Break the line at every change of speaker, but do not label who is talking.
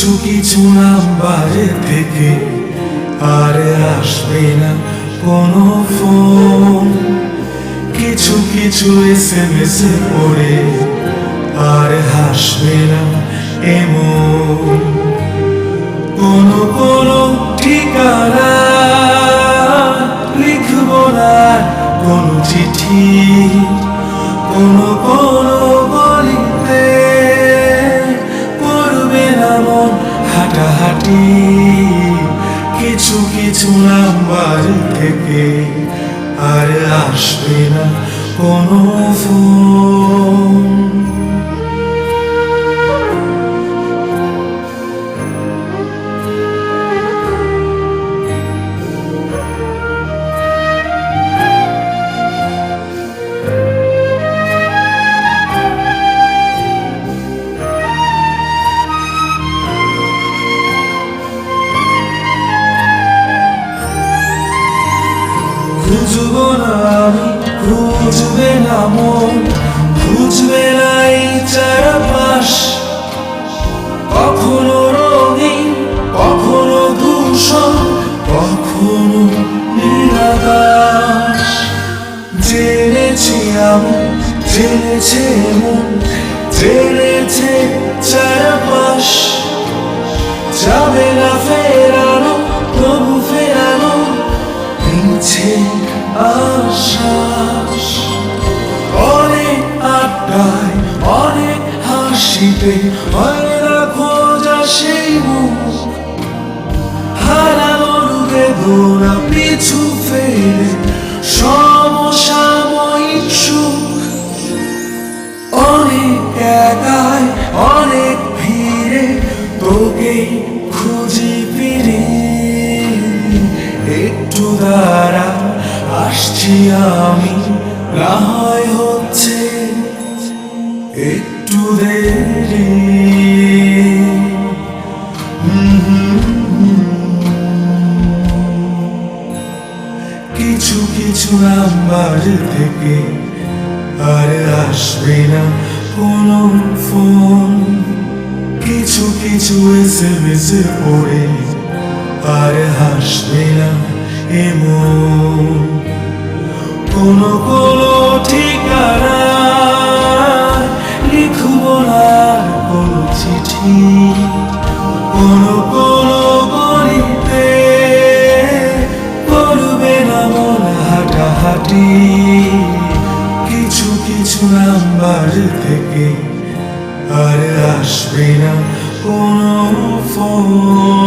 কিছু কিছু নাম্বার থেকে আর আসবে না কোনো ফোন, কিছু কিছু SMS পড়ে আর হাসবে না এমন কোনো কোনো ঠিকানা লিখব না কোনো চিঠি, কোনো কোনো গলিতে পড়বে না মন হাঁটাহাঁটি। কিছু কিছু নাম্বার থেকে আর আসবে না কোনো ফোন। খুঁজবো না আমি, খুঁজবে না মন, খুঁজবে না এই চারপাশ, কখনো রঙিন কখনো দূষণ কখনো নীলাকাশ। জেনেছি আমি, জেনেছে মন, জেনেছে চারপাশ, যাবে না ফেরানো তবু ফেরানো মিছে আশ্বাস। অনেক আড্ডায় অনেক হাসিতে হয় না খোঁজা সেই মুখ, হারানোর বেদনা পিছু ফেলে সমসাময়িক সুখ। অনেক একাই অনেক ভিড়ে তোকে খুঁজি ফিরে, একটু দাঁড়া আসছি আমি, না হয় হচ্ছে একটু দেরি। কিছু কিছু নাম্বার থেকে আর আসবে না কোনো ফোন, কিছু কিছু SMS পড়ে আর হাসবে না এমন কোনো কোনো ঠিকানা লিখব না কোনো চিঠি, কোনো কোনো গলিতে পড়বে না মন হাঁটাহাঁটি। কিছু কিছু নাম্বার থেকে আর আসবে না কোনো ফোন।